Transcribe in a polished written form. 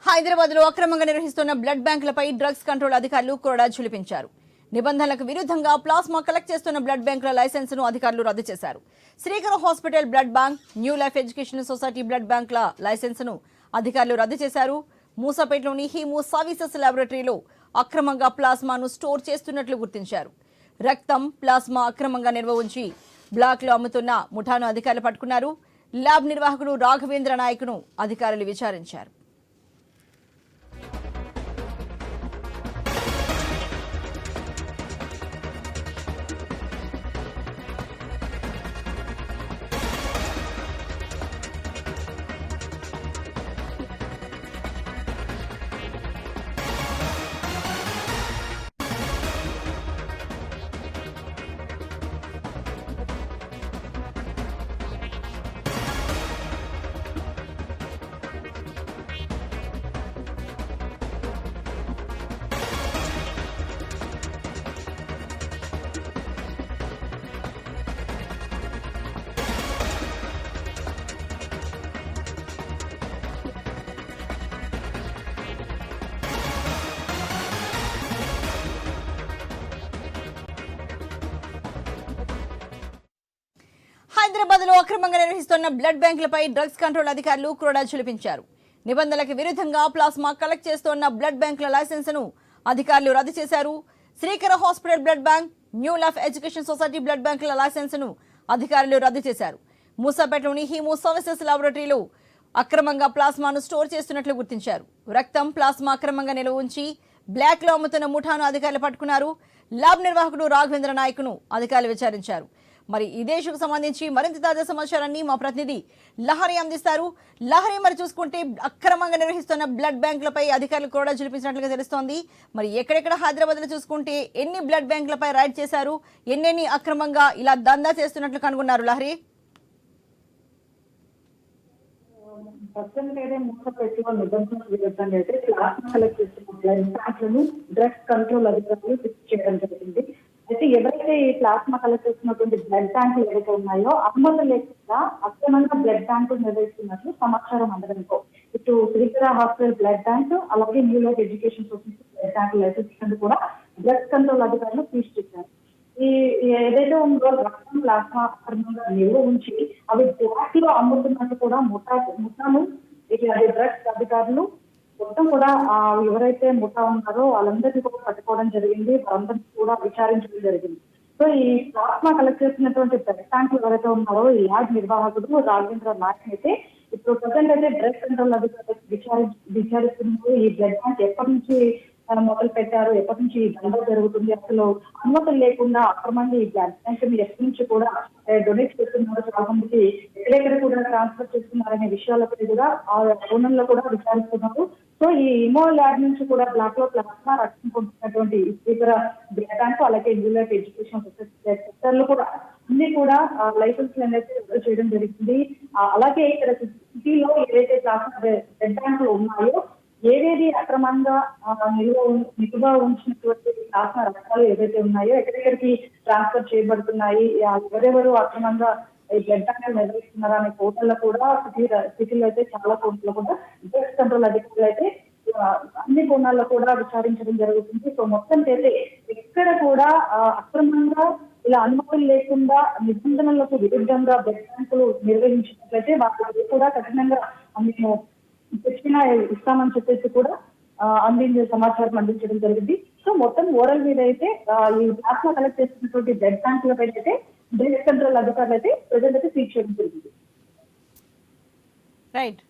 హైదరాబాద్ లో అక్రమంగా నిర్వహిస్తున్న బ్లడ్ బ్యాంకులపై డ్రగ్స్ కంట్రోల్ అధికారులు కొరడా ఝుళిపించారు. నిబంధనలకు విరుద్ధంగా ప్లాస్మా కలెక్ట్ చేస్తున్న బ్లడ్ బ్యాంకుల లైసెన్సును అధికారులు రద్దు చేశారు. Srikar hospital blood bank, new life education society blood బ్యాంకుల లైసెన్సును అధికారులు రద్దు చేశారు. మూసాపేటలోని హీమో సర్వీసెస్ ల్యాబొరేటరీలో అక్రమంగా ప్లాస్మాను స్టోర్ చేస్తున్నట్లు గుర్తించారు. రక్తం, ప్లాస్మా అక్రమంగా నిల్వ ఉంచి బ్లాక్లో అమ్ముతున్న ముఠాను అధికారులు పట్టుకున్నారు. ల్యాబ్ నిర్వాహకుడు రాఘవేంద్ర నాయక్ను అధికారులు విచారించారు. హైదరాబాద్ లో అక్రమంగా నిర్వహిస్తున్న బ్లడ్ బ్యాంకులపై డ్రగ్స్ కంట్రోల్ అధికారులు కొరడా ఝుళిపించారు. నిబంధనలకు విరుద్ధంగా ప్లాస్మా కలెక్ట్ చేస్తున్న బ్లడ్ బ్యాంకుల లైసెన్సును అధికారులు రద్దు చేశారు. Srikar hospital blood bank, new life education society blood బ్యాంకుల లైసెన్సును అధికారులు రద్దు చేశారు. మూసాపేటలోని హీమో సర్వీసెస్ ల్యాబొరేటరీలో అక్రమంగా ప్లాస్మాను స్టోర్ చేస్తున్నట్లు గుర్తించారు. రక్తం, ప్లాస్మా అక్రమంగా నిల్వ ఉంచి బ్లాక్ లో అమ్ముతున్న ముఠాను అధికారులు పట్టుకున్నారు. ల్యాబ్ నిర్వాహకుడు రాఘవేంద్ర నాయక్ను అధికారులు విచారించారు. మరి ఇదే ఇష్యూకు సంబంధించి మరింత తాజా సమాచారాన్ని మా ప్రతినిధి లహరి అందిస్తారు. లహరి, మరి చూసుకుంటే అక్రమంగా నిర్వహిస్తున్న బ్లడ్ బ్యాంకులపై అధికారులు కూడా ఝుళిపించినట్లుగా తెలుస్తోంది. మరి ఎక్కడెక్కడ హైదరాబాద్ లో చూసుకుంటే ఎన్ని బ్లడ్ బ్యాంకులపై రైడ్ చేశారు, ఎన్నెన్ని అక్రమంగా ఇలా దందా చేస్తున్నట్లు కనుగొన్నారు లహరి? డ్రగ్స్ కంట్రోల్ అధికారులు ఫిక్స్ చేయడం జరిగింది. అయితే ఎవరైతే ఈ ప్లాస్మా కలెక్ట్ చేస్తున్నటువంటి బ్లడ్ బ్యాంకులు ఏవైతే ఉన్నాయో అనుమతి లేకుండా అక్రమంగా బ్లడ్ బ్యాంకులు నిర్వహిస్తున్నట్లు సమాచారం అందడంతో ఇటు శ్రీకర్ హాస్పిటల్ బ్లడ్ బ్యాంక్, అలాగే new life education society blood bank licence కూడా డ్రగ్స్ కంట్రోల్ అధికారులు సీజ్ చేశారు. ఈ ఏదైతే ఉందో రక్తం, ప్లాస్మా అక్రమంగా నిల్వ ఉంచి అవి బ్లాక్ లో అమ్ముతున్నట్టు కూడా ముఠాను డ్రగ్స్ అధికారులు మొత్తం కూడా ఎవరైతే ముఠా ఉన్నారో వాళ్ళందరినీ కూడా పట్టుకోవడం జరిగింది. వాళ్ళందరినీ కూడా విచారించడం జరిగింది. సో ఈ ప్లాస్మా కలెక్ట్ చేసినటువంటి బ్లడ్ ట్యాంకులు ఎవరైతే ఉన్నారో ఈ ల్యాబ్ నిర్వాహకుడు రాఘవేంద్ర నాయక్ అయితే ఇప్పుడు ప్రజెంట్ అయితే డ్రగ్స్ కంట్రోల్ అధికారులు విచారిస్తున్నారు. ఈ బ్లడ్ ట్యాంక్ ఎప్పటి నుంచి మొదలు పెట్టారు, ఎప్పటి నుంచి ఈ దందా జరుగుతుంది, అసలు అనుమతులు లేకుండా అక్రమంగా ఈ బ్లడ్ ట్యాంక్ ఎప్పటి నుంచి కూడా డొనేట్ చేస్తున్నారు, చాలా మందికి ఎక్కడెక్కడ కూడా ట్రాన్స్ఫర్ చేస్తున్నారనే విషయాలపై కూడా ఆ కోణంలో కూడా విచారిస్తున్నారు. సో ఈ ఇమో ల్యాబ్ నుంచి కూడా బ్లాక్ లో ప్లాస్మా రక్షణ పొందుతున్నటువంటి ఇతర బ్లడ్ ట్యాంక్, అలాగే న్యూ లైఫ్ ఎడ్యుకేషన్ సెక్టర్లు కూడా అన్ని కూడా లైసెన్స్ అనేది రద్దు చేయడం జరిగింది. అలాగే ఇక్కడ సిటీలో ఏదైతే ప్లాస్మా బ్లడ్ ట్యాంకులు ఉన్నాయో ఏవేది అక్రమంగా నిలువ ఉంచినటువంటి ప్లాస్మా రకాలు ఏదైతే ఉన్నాయో ఎక్కడెక్కడికి ట్రాన్స్ఫర్ చేయబడుతున్నాయి, ఎవరెవరు అక్రమంగా ఈ బ్లడ్ ట్యాంకులు నిర్వహిస్తున్నారు అనే కోర్టుల్లో కూడా సిటీలో అయితే చాలా కోర్టులో కూడా డ్రగ్స్ కంట్రోల్ అధికారులు అయితే అన్ని కోణాల్లో కూడా విచారించడం జరుగుతుంది. సో మొత్తం అయితే ఎక్కడ కూడా అక్రమంగా ఇలా అనుమతులు లేకుండా నిబంధనలకు విరుద్ధంగా బ్లడ్ ట్యాంకులు నిర్వహించినట్లయితే వాళ్ళకి కూడా కఠినంగా మేము శిక్షణ ఇస్తామని చెప్పేసి కూడా సమాచారం అందించడం జరిగింది. సో మొత్తం ఓవరాల్ మీద అయితే ఈ ప్లాస్మా కలెక్ట్ చేస్తున్నటువంటి బ్లడ్ ట్యాంకులపై అయితే డ్రగ్స్ కంట్రోల్ అధికారులు అయితే ప్రజలైతే సీజ్ చేయడం జరిగింది. రైట్.